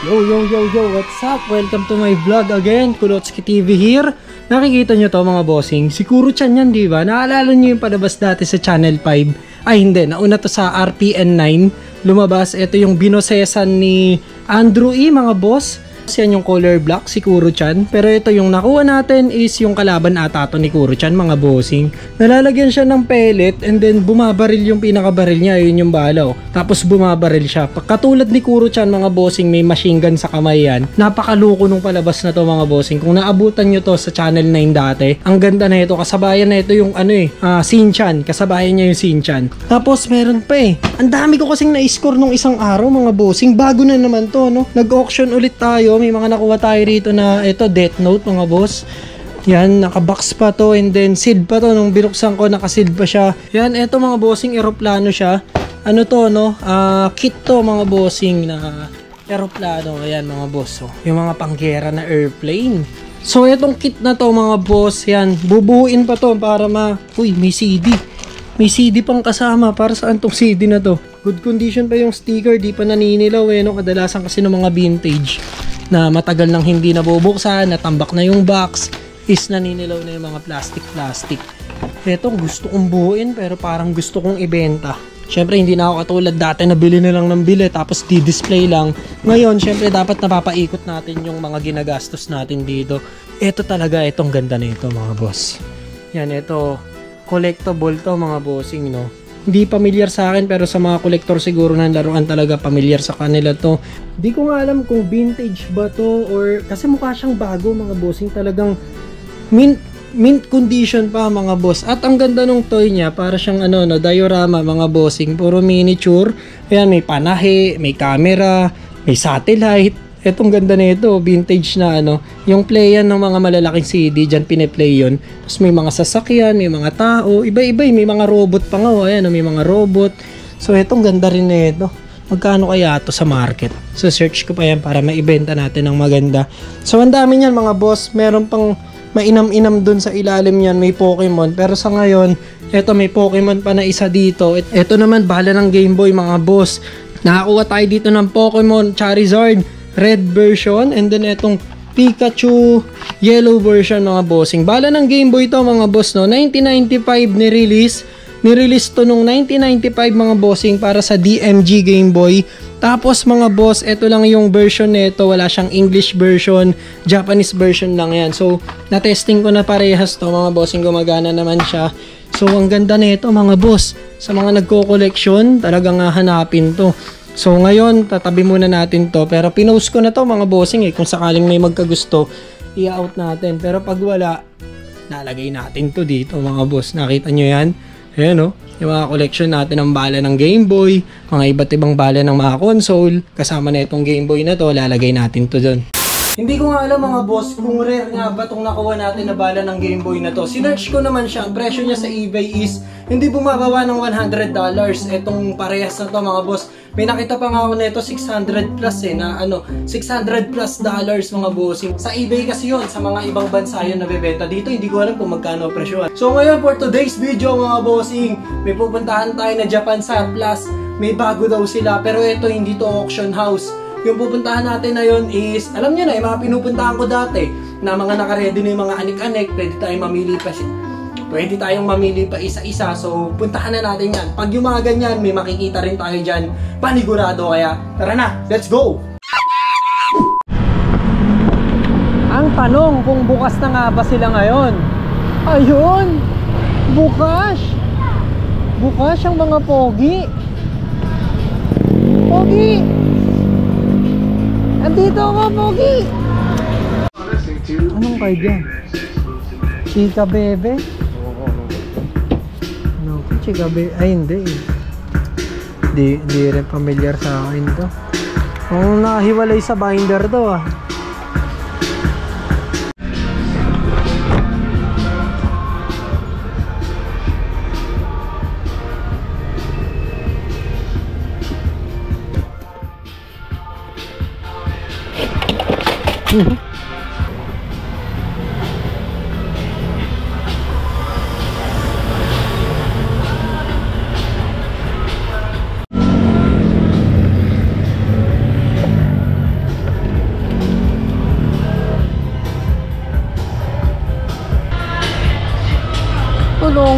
Yo, what's up? Welcome to my vlog again, Kulotski TV here. Nakikita nyo to mga bossing, si Kuro-chan yan, di ba? Naalala nyo yung palabas dati sa Channel 5? Ay hindi, nauna to sa RPN 9. Lumabas, ito yung binosesan ni Andrew E, mga boss. Yan yung color black, si Kuro-chan. Pero ito yung nakuha natin is yung kalaban ata to ni Kuro-chan, mga bossing. Nalalagyan siya ng pellet and then bumabaril yung pinakabaril niya, yun yung balaw. Tapos bumabaril siya. Katulad ni Kuro-chan, mga bossing, may machine gun sa kamay yan. Napakaluko nung palabas na to, mga bossing. Kung naabutan nyo to sa Channel 9 dati, ang ganda na ito. Kasabayan na ito yung Shin-chan. Kasabayan niya yung Shin-chan. Tapos meron pa ang dami ko kasing na-score nung isang araw, mga bossing. Bago na naman to, no? Nag-auction ulit tayo. May mga nakuha tayo rito na ito, Death Note, mga boss. Yan, nakabox pa to and then sealed pa to. Nung binuksan ko, nakasealed pa siya. Yan, ito mga bossing, eroplano siya. Ano to, no? Kit to, mga bossing, na eroplano. Ayan, mga boss. So, yung mga panggera na airplane. So, itong kit na to, mga boss, yan, bubuuin pa to para Uy, may CD. May CD pang kasama. Para saan tong CD na to? Good condition pa yung sticker, di pa naninilaw no? Kadalasan kasi ng mga vintage na matagal nang hindi nabubuksan, natambak na yung box, is naninilaw na yung mga plastic. Ito, gusto kong buuin pero parang gusto kong ibenta. Syempre, hindi na ako katulad dati na bili na lang ng bili tapos di-display lang. Ngayon, syempre, dapat napapaikot natin yung mga ginagastos natin dito. Ito talaga, itong ganda na ito, mga boss. Yan, ito, collectible to, mga bossing, no? Hindi familiar sa akin pero sa mga collector siguro ng laruan talaga familiar sa kanila to. Di ko nga alam kung vintage ba to or kasi mukha siyang bago, mga bossing, talagang mint condition pa, mga boss. At ang ganda nung toy niya, para siyang diorama, mga bossing, puro miniature. Ayan, may panahe, may camera, may satellite. Etong ganda na ito, vintage na yung playan ng mga malalaking CD, dyan piniplay yun. Tapos may mga sasakyan, may mga tao, iba-iba, may mga robot pa nga, ayan, may mga robot. So etong ganda rin na ito. Magkano kaya ito sa market? So search ko pa yan para maibenta natin ng maganda. So ang dami niyan, mga boss, meron pang mainam-inam dun sa ilalim niyan, may Pokemon. Pero sa ngayon, eto may Pokemon pa na isa dito. Ito naman, bala ng Game Boy, mga boss. Nakakuha tayo dito ng Pokemon Charizard red version and then etong Pikachu yellow version, mga bossing. Bala ng Game Boy to, mga boss, no? 1995 ni-release to nung 1995, mga bossing, para sa DMG Game Boy. Tapos, mga boss, ito lang yung version nito, wala siyang English version, Japanese version lang yan. So na-testing ko na parehas to, mga bossing, gumagana naman siya. So ang ganda nito, mga boss, sa mga nagko-collection, talagang hahanapin to. So ngayon, tatabi muna natin to. Pero pinost ko na to, mga bossing, kung sakaling may magkagusto, i-out natin. Pero pag wala, nalagay natin to dito, mga boss. Nakita nyo yan? Ayan, yung mga collection natin ng bala ng Game Boy, mga iba't ibang bala ng mga console. Kasama na itong Game Boy na to, lalagay natin to dun. Hindi ko nga alam, mga boss, kung rare nga ba itong nakuha natin na bala ng Game Boy na to. Sinerch ko naman siya. Ang presyo niya sa eBay is hindi bumababa ng $100. Itong parehas na to, mga boss. May nakita pa nga ako nito, 600 plus na $600 plus, mga bossing. Sa eBay kasi yun, sa mga ibang bansa yun nabebenta. Dito, hindi ko alam kung magkano presyo. So ngayon, for today's video, mga bossing, may pupuntahan tayo na Japan Surplus. May bago daw sila, pero ito hindi to auction house. Yung pupuntahan natin na yun is, alam nyo na, yung mga pinupuntahan ko dati, na mga nakaredy na yung mga anik-anik, pwede tayong mamili pa isa-isa. So, puntahan na natin yan. Pag yung mga ganyan, may makikita rin tayo dyan, panigurado. Kaya, tara na, let's go! Ang tanong kung bukas na nga ba sila ngayon? Ayun! Bukas! Bukas ang mga pogi! Pogi! Andito ako, pogi! Anong card yan? Chika Bebe? No, Chika Bebe. Ay, hindi. Di rin familiar sa akin to. Kung nakahiwalay sa binder to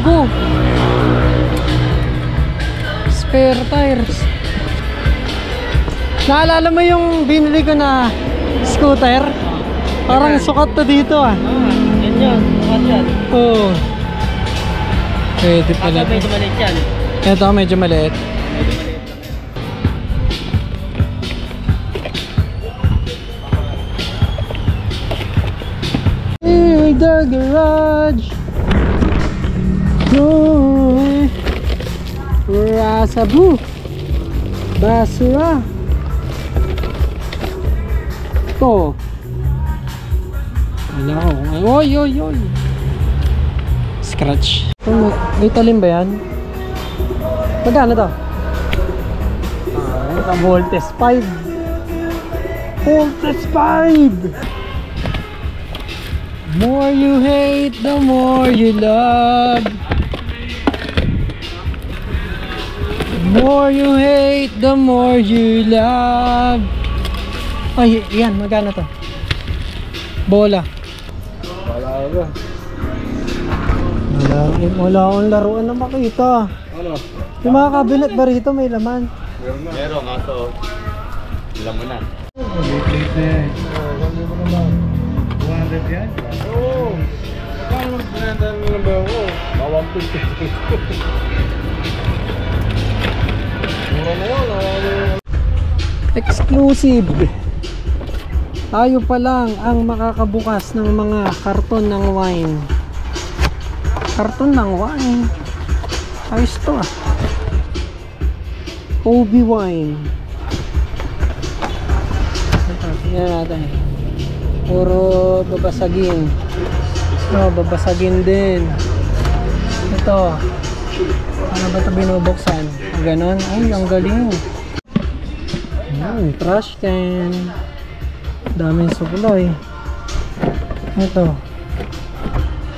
ko. Spare tires. Naalala mo yung binili ko na scooter? Parang sukat to dito ah. Yan yun. Sukat yan. Oo. Pwede pala. Medyo maliit yan. Ito medyo maliit. In the garage. No. Rasabu. Basura. Ito. Wala ko. Oy, oy, oy. Scratch. May talim ba yan? Magkano to? Ito, Voltes 5. Voltes 5! More you hate, the more you love. More you hate, the more you love. Ay, yan, magkano to? Bola. Wala akong laruan na makita. Ano? Yung mga kabinet ba rito may laman? Meron kaso lamunan. Late na yan. Kami mo naman. 200 yan? Oo. Paano mag-200 naman ba ako? Bawang 50. Mura na yun. Exclusive. Tayo pa lang ang makakabukas ng mga karton ng wine. Karton ng wine. Ayos to ah. Obi wine. Tingnan natin. Puro babasagin. No, babasagin din. Ito. Ano ba ito binubuksan? Ganon. Ay, ang galing. Trash can. Daming sukulay. Ito.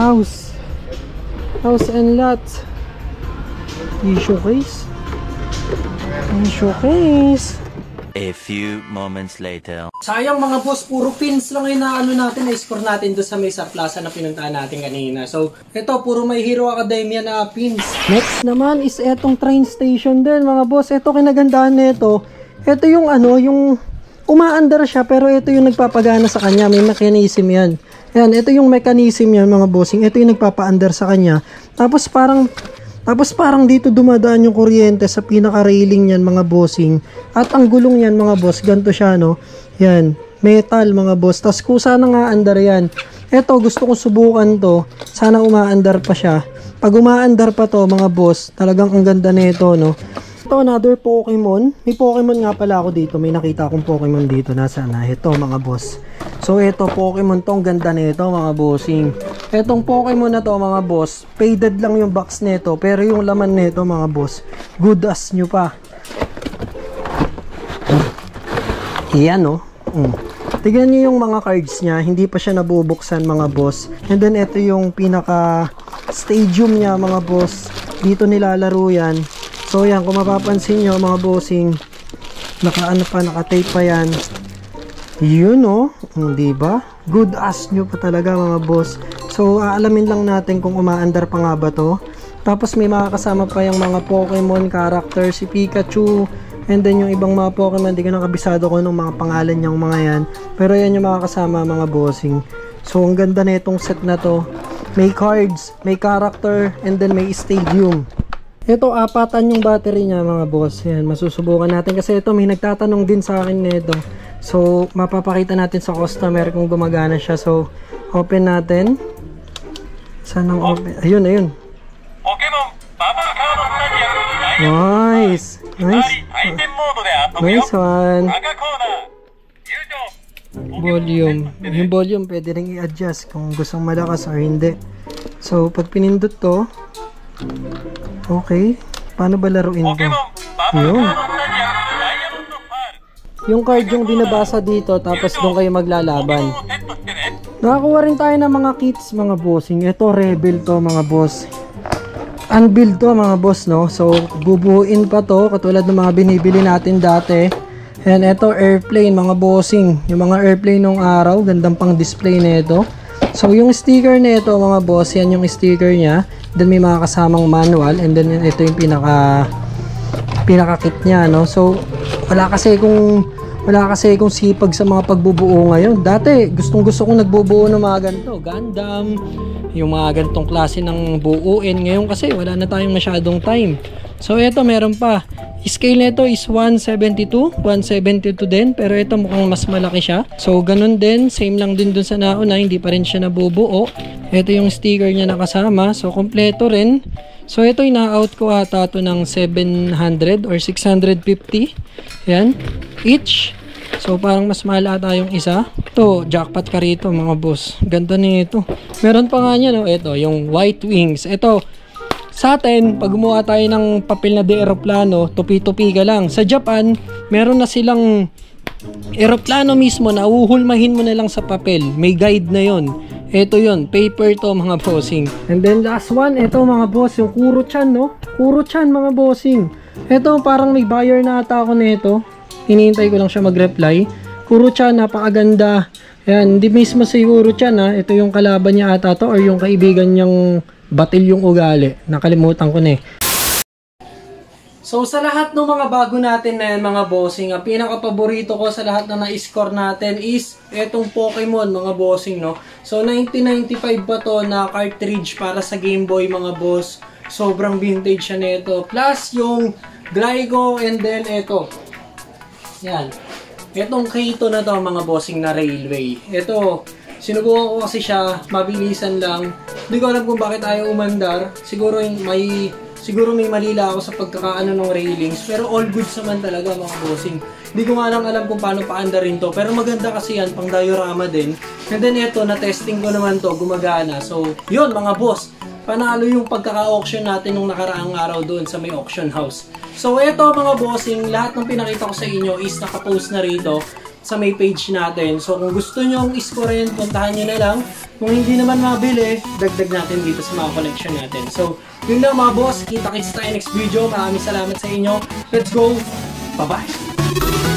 House and lot. Tissue case. Tissue case. A few moments later. Sayang mga boss, puro pins lang yung naano natin, na-score natin doon sa Mesa Plaza na pinuntahan natin kanina. So, ito, puro My Hero Academia na pins. Next naman is etong train station din mga boss. Ito kinagandahan nito. Ito yung ano, yung umaandar siya pero ito yung nagpapagana sa kanya. May mechanism yan. Ayan, ito yung mechanism yan mga bossing. Ito yung nagpapaandar sa kanya. Tapos parang dito dumadaan yung kuryente sa pinaka-railing niyan mga bossing. At ang gulong niyan mga boss, ganito siya no. Yan, metal mga boss. Tapos kung sana nga andar yan. Ito, gusto kong subukan to. Sana umaandar pa siya. Pag umaandar pa to mga boss, talagang ang ganda nito no. Ito, another Pokemon. May Pokemon nga pala ako dito. May nakita akong Pokemon dito. Nasaan na? Ito mga boss. So ito, Pokemon to. Ang ganda nito mga bossing. Etong Pokemon na to mga boss, faded lang yung box nito. Pero yung laman nito mga boss, good as nyo pa. Iyan no. Tignan nyo yung mga cards niya. Hindi pa siya nabubuksan mga boss. And then ito yung pinaka stadium niya mga boss. Dito nilalaro yan. So yan, kung mapapansin nyo mga bossing, naka-tape pa yan. Yun no, diba? Good as nyo pa talaga mga boss. So aalamin lang natin kung umaandar pa nga ba to. Tapos may makakasama pa yung mga Pokemon character, si Pikachu, and then yung ibang mga Pokemon, hindi ko nakabisado ko ng mga pangalan yung mga yan. Pero yan yung makakasama mga bossing. So ang ganda na itong set na to. May cards, may character, and then may stadium. Ito, apatan yung battery niya mga boss. Yan, masusubukan natin kasi ito may nagtatanong din sa akin nito. So, mapapakita natin sa customer kung gumagana siya. So, open natin. Saan ang open? Ayun, ayun. Nice. Nice. Nice one. Volume. Yung volume pwede rin i-adjust kung gustong malakas or hindi. So, pag pinindot to, okay. Paano ba laruin to? Yun. Yung card yung binabasa dito, tapos doon kayo maglalaban. Nakakuha rin tayo ng mga kits, mga bossing. Ito, Rebel to, mga boss. Unbuild to, mga boss, no? So, bubuuin pa to, katulad ng mga binibili natin dati. And ito, airplane, mga bossing. Yung mga airplane nung araw, gandang pang display nito. So, yung sticker na ito, mga boss, yan yung sticker niya. Then, may mga kasamang manual. And then, ito yung pinaka-kit niya, no? So, wala kasi kung sipag sa mga pagbubuo ngayon. Dati, gustong-gusto kong nagbubuo ng mga ganito. Gundam, yung mga ganitong klase ng buuin. Ngayon kasi, wala na tayong masyadong time. So, ito, meron pa. Scale nito is 172 din, pero ito mukhang mas malaki siya. So ganun din, same lang din dun sa nauna, hindi pa rin siya nabubuo. Ito yung sticker niya nakasama, so kompleto rin. So ito ina-out ko ata to ng 700 or 650 yan each. So parang mas mahal ata yung isa. Ito, jackpot ka rito mga boss, ganda nito. Meron pa nga niya, no? Ito yung white wings. Ito sa atin, pag gumawa tayo ng papel na de aeroplano, tupi-tupi ka lang. Sa Japan, meron na silang aeroplano mismo na uhulmahin mo na lang sa papel. May guide na yon. Ito yon, paper to mga bossing. And then last one, ito mga boss, yung Kuro-chan, no? Kuro-chan mga bossing. Ito, parang may buyer na ata ako nito. Hinihintay ko lang siya mag-reply. Kuro-chan, napakaganda. Ayan, hindi mismo si Kuro-chan, ha. Ito yung kalaban niya ata to or yung kaibigan niyang batil yung ugali. Nakalimutan ko na eh. So sa lahat ng mga bago natin na yan, mga bossing, ang pinaka-paborito ko sa lahat na na-score natin is etong Pokemon mga bossing, no? So 1995 pa to na cartridge para sa Game Boy mga boss. Sobrang vintage siya nito. Plus yung Glico and then eto. Yan. Etong Kato na to mga bossing na Railway. Eto, sinubukan ko kasi siya, mabilisan lang. Hindi ko alam kung bakit ayaw umandar. Siguro may malila ako sa pagkakaano ng railings. Pero all goods naman talaga mga bossing. Hindi ko nga lang alam kung paano paandarin to. Pero maganda kasi yan, pang diorama din. And then ito, na-testing ko naman to, gumagana. So, yun mga boss. Panalo yung pagkaka-auction natin nung nakaraang araw doon sa may auction house. So, ito mga bossing, lahat ng pinakita ko sa inyo is nakapost na rito sa may page natin. So kung gusto nyo i-score, puntahan nyo na lang. Kung hindi naman mabili, dagdag natin dito sa mga collection natin. So yun lang mga boss, kita-kits tayo next video. Maraming salamat sa inyo. Let's go! Bye-bye!